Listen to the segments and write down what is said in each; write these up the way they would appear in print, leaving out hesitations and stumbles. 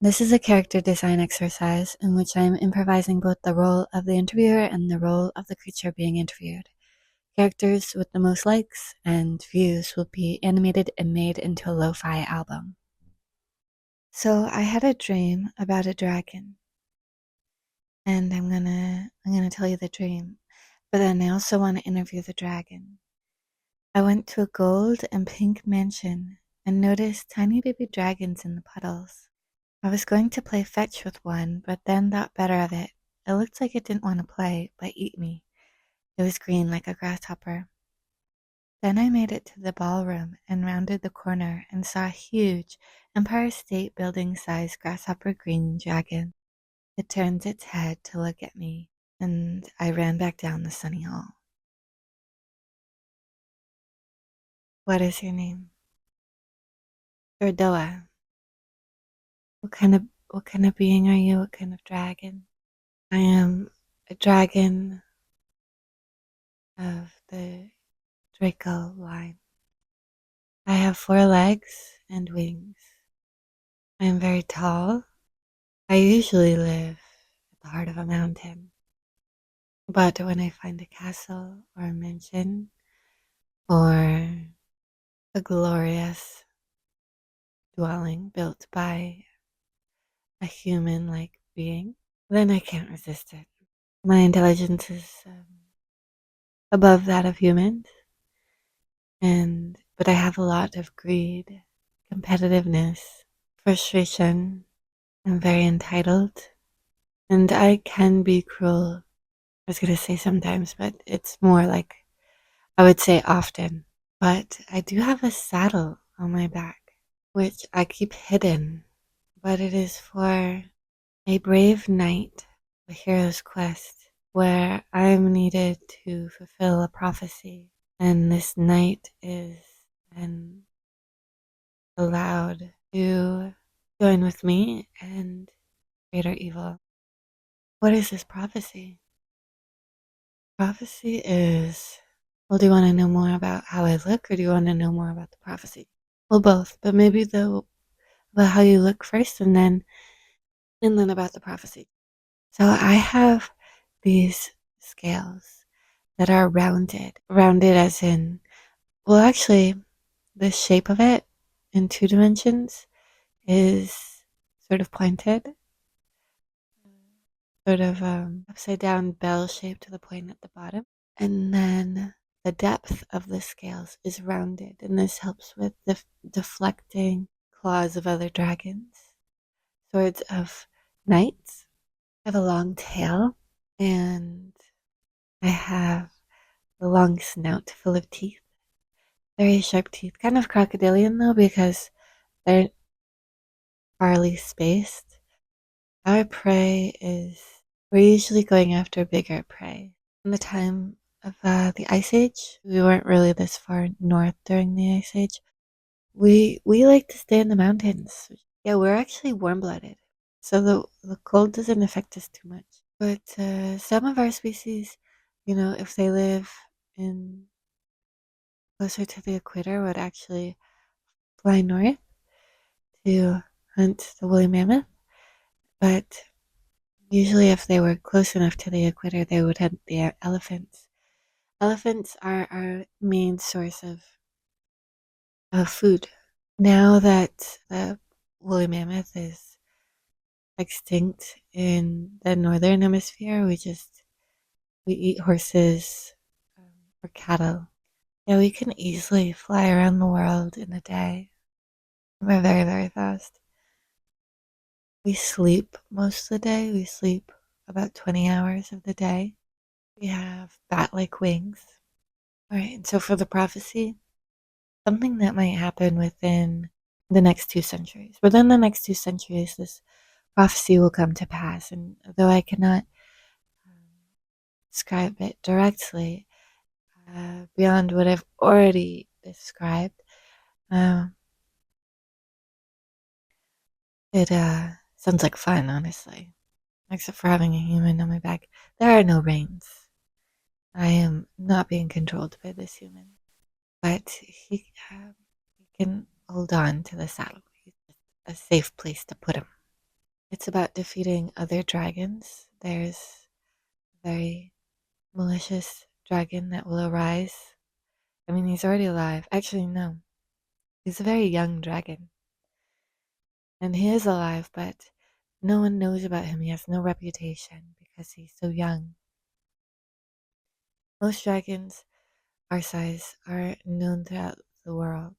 This is a character design exercise in which I am improvising both the role of the interviewer and the role of the creature being interviewed. Characters with the most likes and views will be animated and made into a lo-fi album. So I had a dream about a dragon, and I'm gonna tell you the dream. But then I also want to interview the dragon. I went to a gold and pink mansion and noticed tiny baby dragons in the puddles. I was going to play fetch with one, but then thought better of it. It looked like it didn't want to play, but eat me. It was green like a grasshopper. Then I made it to the ballroom and rounded the corner and saw a huge Empire State Building sized grasshopper green dragon. It turned its head to look at me, and I ran back down the sunny hall. What is your name? Burdoa. What kind of being are you? What kind of dragon? I am a dragon of the Draco line. I have 4 legs and wings. I am very tall. I usually live at the heart of a mountain. But when I find a castle or a mansion or a glorious dwelling built by a human like being, then I can't resist it. My intelligence is above that of humans, but I have a lot of greed, competitiveness, frustration. I'm very entitled, and I can be cruel. I was gonna say sometimes, but it's more like I would say often. But I do have a saddle on my back, which I keep hidden, but it is for a brave knight, a hero's quest, where I'm needed to fulfill a prophecy, and this knight is then allowed to join with me and greater evil. What is this prophecy? Prophecy is, well, do you want to know more about how I look or do you want to know more about the prophecy? Well, both, but maybe about how you look first and then about the prophecy. So I have these scales that are rounded. Rounded as in, well, actually, the shape of it in 2 dimensions is sort of pointed, sort of upside down bell shape to the point at the bottom. And then the depth of the scales is rounded, and this helps with deflecting claws of other dragons. Swords of knights. I have a long tail, and I have a long snout full of teeth. Very sharp teeth. Kind of crocodilian though, because they're farly spaced. Our prey is, we're usually going after bigger prey. In the time of the Ice Age, we weren't really this far north during the Ice Age. We like to stay in the mountains. Yeah, we're actually warm-blooded, so the cold doesn't affect us too much. But some of our species, if they live in closer to the equator, would actually fly north to hunt the woolly mammoth. But usually, if they were close enough to the equator, they would hunt the elephants. Elephants are our main source of food. Now that the woolly mammoth is extinct in the northern hemisphere, we eat horses or cattle. Yeah, we can easily fly around the world in a day. We're very, very fast. We sleep most of the day. We sleep about 20 hours of the day. We have bat-like wings. All right, and so for the prophecy, something that might happen within the next 2 centuries. Within the next 2 centuries, this prophecy will come to pass. And though I cannot describe it directly beyond what I've already described, uh, it sounds like fun, honestly. Except for having a human on my back. There are no reins. I am not being controlled by this human. But he can hold on to the saddle. It's a safe place to put him. It's about defeating other dragons. There's a very malicious dragon that will arise. I mean, he's already alive. Actually, no. He's a very young dragon. And he is alive, but no one knows about him. He has no reputation because he's so young. Most dragons our size are known throughout the world,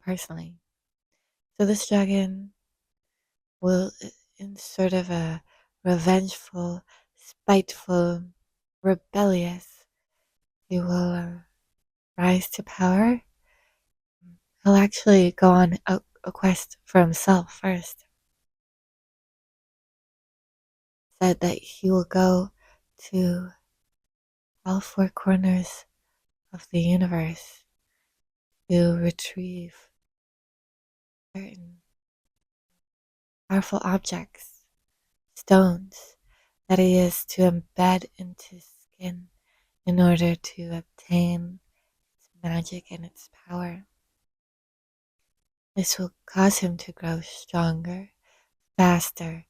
personally. So this dragon will, in sort of a revengeful, spiteful, rebellious, he will rise to power. He'll actually go on a quest for himself first. Said that he will go to all four corners of the universe to retrieve certain powerful objects, stones, that he is to embed into his skin in order to obtain its magic and its power. This will cause him to grow stronger, faster,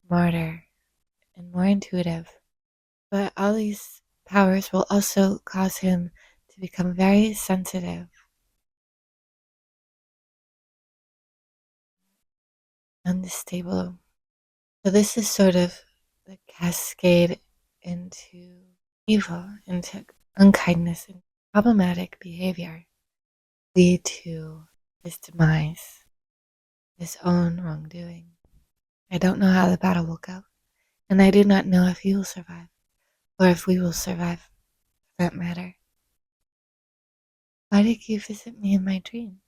smarter, and more intuitive. But all these powers will also cause him to become very sensitive, unstable. So this is sort of the cascade into evil, into unkindness and problematic behavior, lead to his demise, his own wrongdoing. I don't know how the battle will go, and I do not know if he will survive, or if we will survive, for that matter. Why did you visit me in my dream?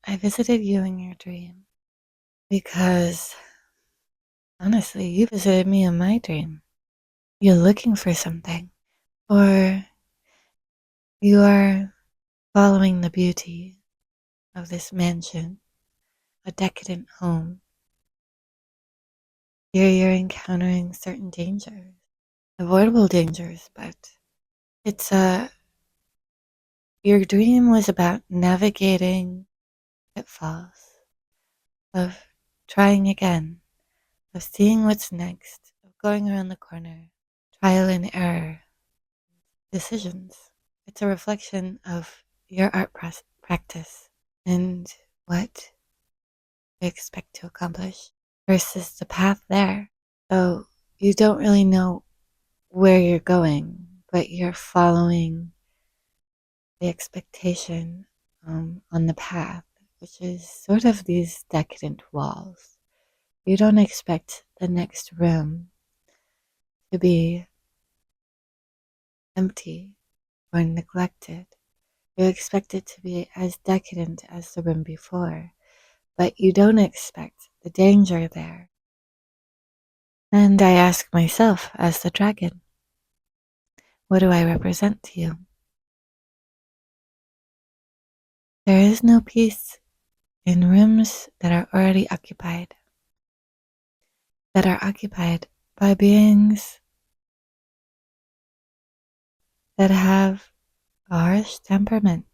I visited you in your dream because, honestly, you visited me in my dream. You're looking for something, or you are following the beauty of this mansion, a decadent home. Here you're encountering certain dangers, avoidable dangers, but it's your dream was about navigating pitfalls, of trying again, of seeing what's next, of going around the corner, trial and error, decisions. It's a reflection of your art practice and what you expect to accomplish versus the path there. So you don't really know where you're going, but you're following the expectation on the path, which is sort of these decadent walls. You don't expect the next room to be empty or neglected. You expect it to be as decadent as the room before, but you don't expect the danger there. And I ask myself, as the dragon, what do I represent to you? There is no peace in rooms that are already occupied, that are occupied by beings that have a harsh temperament.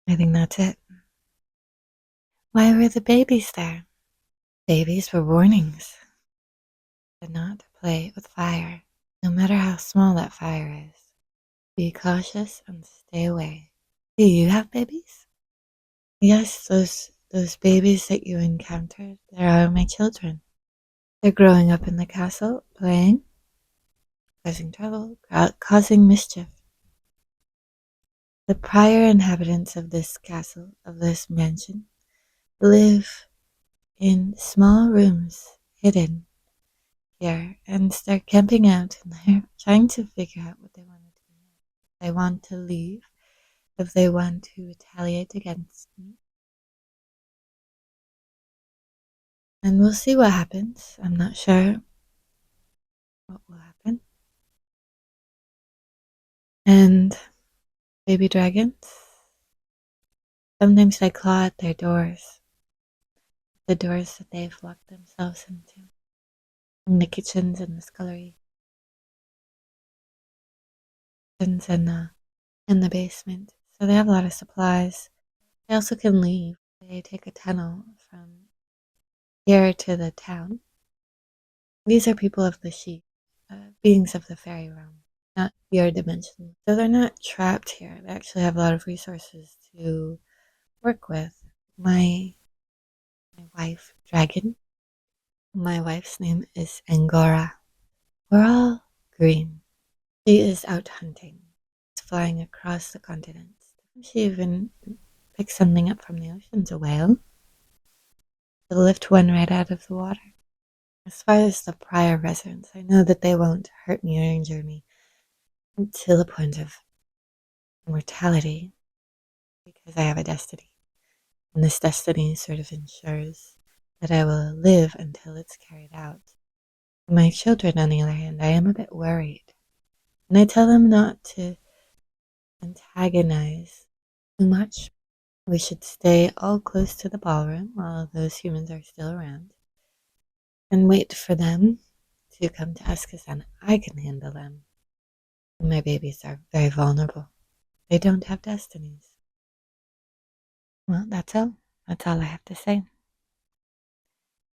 I think that's it. Why were the babies there? Babies were warnings. Do not play with fire, no matter how small that fire is. Be cautious and stay away. Do you have babies? Yes, those babies that you encountered, they are my children. They're growing up in the castle, playing, causing trouble, causing mischief. The prior inhabitants of this castle, of this mansion, live in small rooms hidden here, and they're camping out and they're trying to figure out what they want to do next. If they want to leave, if they want to retaliate against me. And we'll see what happens. I'm not sure what will happen. And baby dragons, sometimes they claw at their doors, the doors that they've locked themselves into, in the kitchens and the scullery, and in the basement. So they have a lot of supplies. They also can leave. They take a tunnel from here to the town. These are people of the sheep, beings of the fairy realm, not your dimension. So they're not trapped here. They actually have a lot of resources to work with. My wife, Dragon. My wife's name is Angora. We're all green. She is out hunting. It's flying across the continents. She even picked something up from the oceans, a whale. She'll lift one right out of the water. As far as the prior residents, I know that they won't hurt me or injure me until the point of mortality, because I have a destiny. And this destiny sort of ensures that I will live until it's carried out. My children, on the other hand, I am a bit worried. And I tell them not to antagonize too much. We should stay all close to the ballroom while those humans are still around and wait for them to come to us, because then I can handle them. My babies are very vulnerable. They don't have destinies. Well, that's all. That's all I have to say.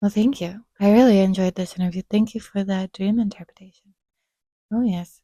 Well, thank you. I really enjoyed this interview. Thank you for the dream interpretation. Oh, yes.